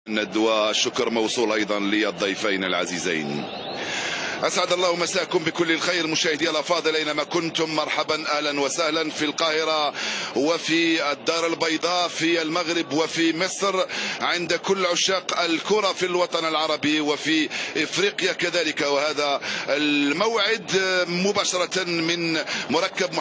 والشكر موصول أيضا للضيفين العزيزين. أسعد الله مساكم بكل الخير مشاهدي الأفاضل أينما كنتم. مرحبا أهلا وسهلا في القاهرة وفي الدار البيضاء في المغرب وفي مصر، عند كل عشاق الكرة في الوطن العربي وفي إفريقيا كذلك. وهذا الموعد مباشرة من مركب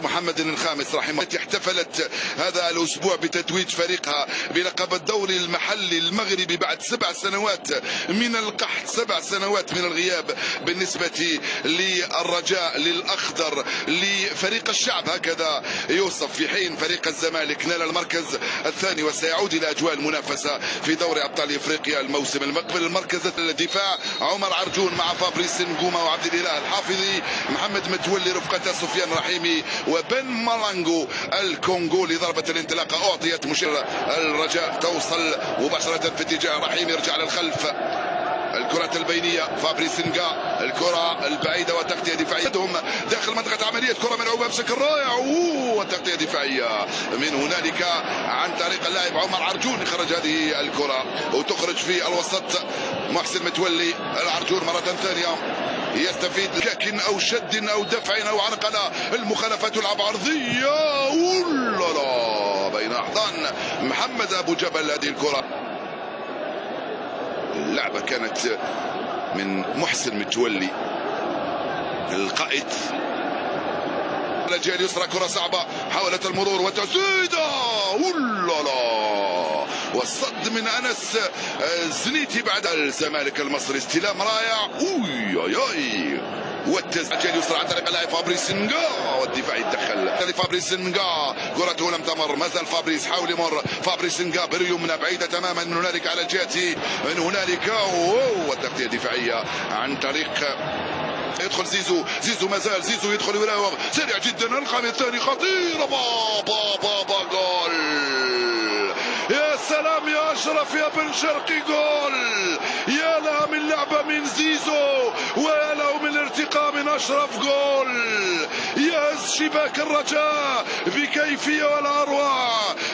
محمد الخامس رحمه الله، التي احتفلت هذا الأسبوع بتتويج فريقها بلقب الدوري المحلي المغربي بعد 7 سنوات من القحط، 7 سنوات من الغياب بالنسبة للرجاء للأخضر لفريق الشعب هكذا يوصف، في حين فريق الزمالك نال المركز الثاني وسيعود إلى أجواء المنافسة في دوري أبطال إفريقيا الموسم المقبل. المركز الدفاع عمر عرجون مع فابريس نجوما وعبد الإله الحافظي، محمد متولي رفقة سفيان رحيمي وبن مالانجو الكونغولي. ضربة الانطلاقة أعطيت مشير الرجاء توصل مباشرة في اتجاه رحيم، يرجع للخلف. الكرة البينية فابريس نجا، الكرة البعيدة وتغطية دفاعية داخل منطقة عملية، كرة ملعوبة بشكل رائع وتغطية دفاعية من هنالك عن طريق اللاعب عمر عرجون. يخرج هذه الكرة وتخرج في الوسط محسن متولي. العرجون مرة ثانية يستفيد لكن او شد او دفع او عرقلة، المخالفة تلعب عرضية ولا بين احضان محمد ابو جبل. هذه الكرة اللعبة كانت من محسن متولي القائد على الجهة اليسرى، كرة صعبة حاولت المرور وتسديدة والصد من انس زنيتي بعد الزمالك المصري. استلام رائع والتسجيل اليسرى عن طريق اللاعب فابريس نجا والدفاع يتدخل. فابريس نجا كرته لم تمر، ما زال فابريس حاول يمر. فابريس نجا باليمنى بعيده تماما من هنالك على الجهه من هنالك والتغطيه الدفاعيه عن طريق يدخل زيزو ما زال زيزو يدخل ويراوغ سريع جدا. القائم الثاني خطيره بابا جول. يا سلام يا اشرف يا بن شرقي، جول. يا لها من لعبه من زيزو ويا له من ارتقاء من اشرف، جول. يهز شباك الرجاء بكيفيه ولا اروع.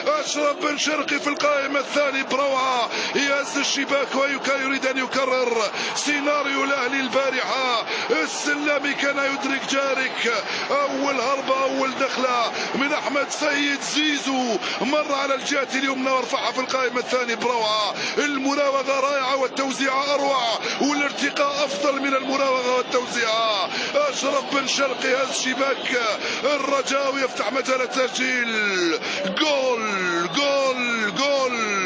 اشرف بن شرقي في القائم الثاني بروعه، يهز الشباك ويريد ان يكرر سيناريو الاهلي البارحه. السلامي كان يدرك جارك، اول هربه اول دخله من احمد سيد. زيزو مر على الجهه اليمنى ورفعها في القائم الثاني بروعه. المراوغه رائعه والتوزيع اروع والارتقاء افضل من المراوغه والتوزيع. اشرف بن شرقي هز شباك الرجاء ويفتح مجال التسجيل. جول جول جول.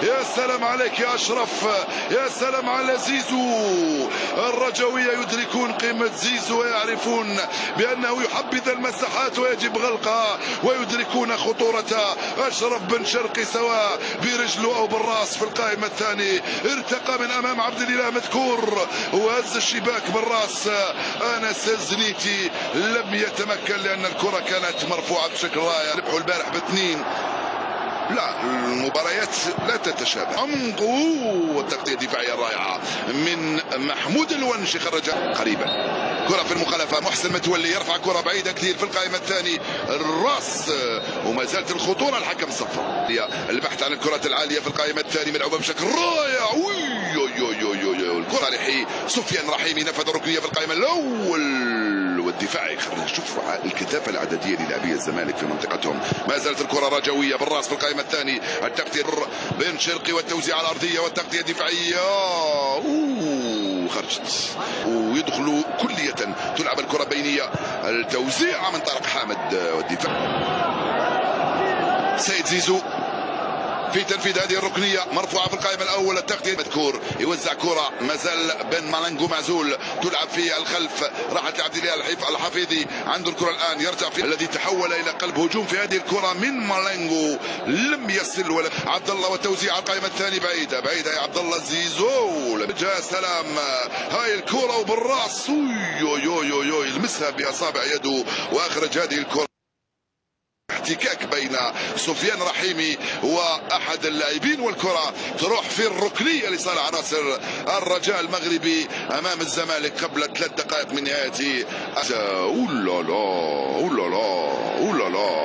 يا سلام عليك يا اشرف، يا سلام على زيزو. الرجويه يدركون قيمه زيزو ويعرفون بانه يحبذ المساحات ويجب غلقها، ويدركون خطورته. اشرف بن شرقي سواء برجله او بالراس في القائمه الثاني ارتقى من امام عبد الاله مذكور وهز الشباك بالراس. انس الزنيتي لم يتمكن لان الكره كانت مرفوعه بشكل رائع. ربحوا البارح ب2. لا، المباريات لا تتشابه. عمق والتغطية الدفاعية الرائعة من محمود الونشي خرجها قريبا. كرة في المخالفة، محسن متولي يرفع كرة بعيدة كثير في القائمة الثاني الراس وما زالت الخطورة. الحكم صفر. البحث عن الكرة العالية في القائمة الثاني ملعوبة بشكل رائع. الكرة لحي سفيان رحيمي نفذ الركنية في القائمة الأول والدفاع يخرج. شوف الكثافة العددية للاعبي الزمالك في منطقتهم. ما زالت الكرة رجوية بالراس في القائمة الثاني. التغطية بن شرقي والتوزيع على الأرضية والتغطية الدفاعية خرجت ويدخلوا كلية. تلعب الكرة بينية، التوزيع من طارق حامد والدفاع سيد زيزو في تنفيذ هذه الركنيه مرفوعه في القائمه الاول. التغطيه مذكور يوزع كره، ما زال بن مالانجو معزول، تلعب في الخلف، راحت لعبد الاله الحفيظي، عنده الكره الان يرجع في الذي تحول الى قلب هجوم في هذه الكره من مالانجو لم يصل. ولا عبد الله والتوزيع على القائمه الثاني بعيده يا عبد الله. زيزو جاء سلام هاي الكره وبالراس يلمسها باصابع يده واخرج هذه الكره. احتكاك بين سفيان رحيمي واحد اللاعبين والكره تروح في الركنيه لصالح عناصر الرجاء المغربي امام الزمالك قبل 3 دقائق من نهايه. اولالا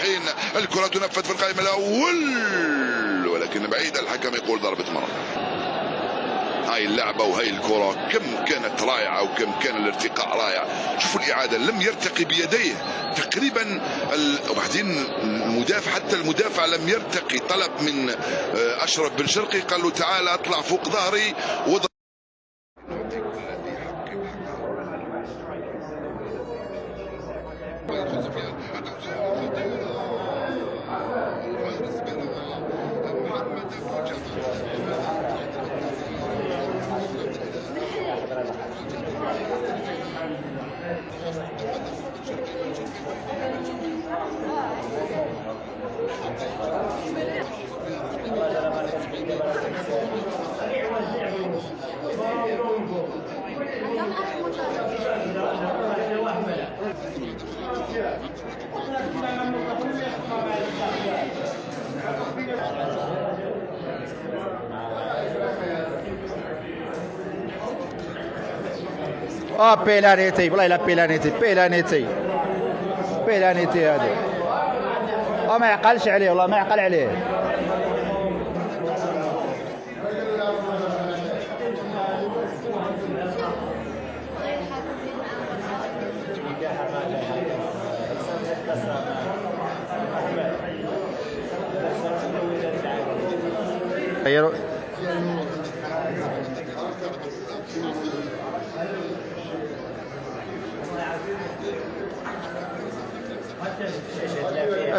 حين الكره تنفذ في القائمه الاول ولكن ولكن بعيد، الحكم يقول ضربة مرمى. هاي اللعبة وهاي الكرة كم كانت رائعة وكم كان الارتقاء رائع. شوفوا الإعادة، لم يرتقي بيديه تقريبا وبعدين المدافع، حتى المدافع لم يرتقي. طلب من أشرف بن شرقي، قال له تعال اطلع فوق ظهري وضع. بيلانيتي، والله لا بيلانيتي هذا. ما يعقلش عليه، والله ما يعقل عليه.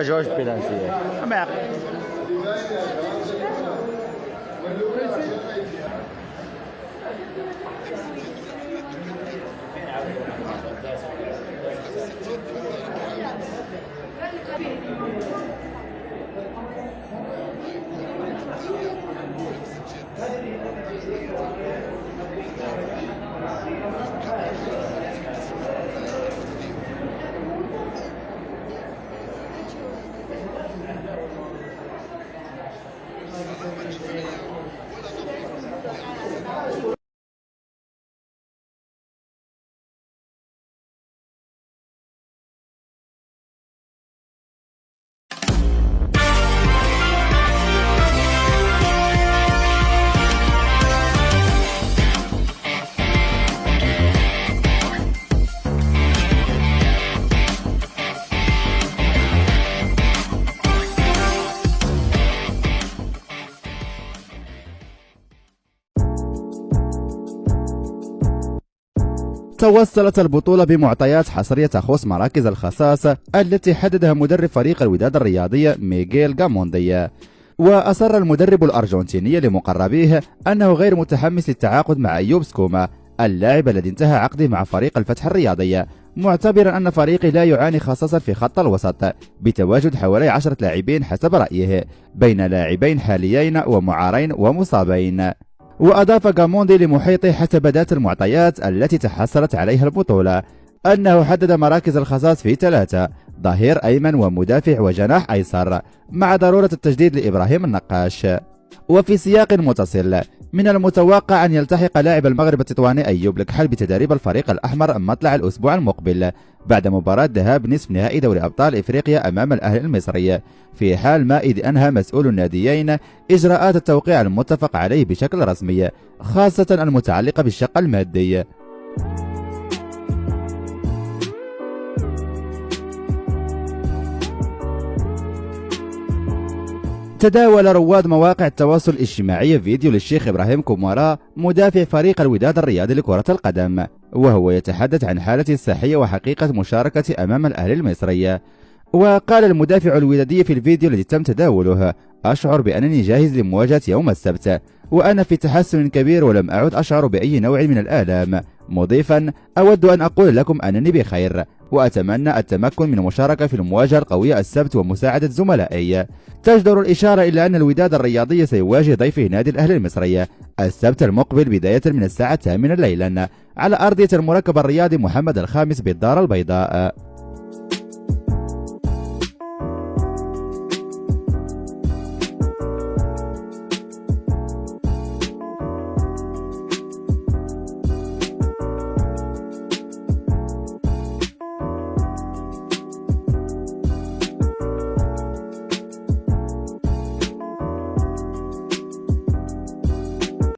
جوج بيلانتي ما توصلت البطولة بمعطيات حصرية تخص مراكز الخصاص التي حددها مدرب فريق الوداد الرياضية ميغيل غاموندي. وأصر المدرب الأرجنتيني لمقربيه أنه غير متحمس للتعاقد مع أيوب سكوما اللاعب الذي انتهى عقده مع فريق الفتح الرياضي، معتبرا أن فريقه لا يعاني خصاصا في خط الوسط بتواجد حوالي 10 لاعبين حسب رأيه، بين لاعبين حاليين ومعارين ومصابين. وأضاف غاموندي لمحيطه حسب ذات المعطيات التي تحصلت عليها البطولة أنه حدد مراكز الخصاص في 3: ظهير أيمن ومدافع وجناح أيسر، مع ضرورة التجديد لإبراهيم النقاش. وفي سياق متصل، من المتوقع أن يلتحق لاعب المغرب التطواني أيوب الكحل بتدريب الفريق الأحمر مطلع الأسبوع المقبل بعد مباراة ذهاب نصف نهائي دوري أبطال إفريقيا أمام الأهلي المصري، في حال ما إذ أنهى مسؤول الناديين إجراءات التوقيع المتفق عليه بشكل رسمي، خاصة المتعلقة بالشق المادي. تداول رواد مواقع التواصل الاجتماعي فيديو للشيخ إبراهيم كومارا مدافع فريق الوداد الرياضي لكرة القدم، وهو يتحدث عن حالته الصحية وحقيقة مشاركته أمام الأهلي المصري. وقال المدافع الودادي في الفيديو الذي تم تداوله: أشعر بأنني جاهز لمواجهة يوم السبت، وأنا في تحسن كبير ولم أعد أشعر بأي نوع من الآلام، مضيفا: أود أن أقول لكم أنني بخير، وأتمنى التمكن من المشاركة في المواجهة القوية السبت ومساعدة زملائي. تجدر الإشارة إلى أن الوداد الرياضي سيواجه ضيفه نادي الأهلي المصري السبت المقبل بداية من الساعة 8 ليلا على أرضية المركب الرياضي محمد الخامس بالدار البيضاء.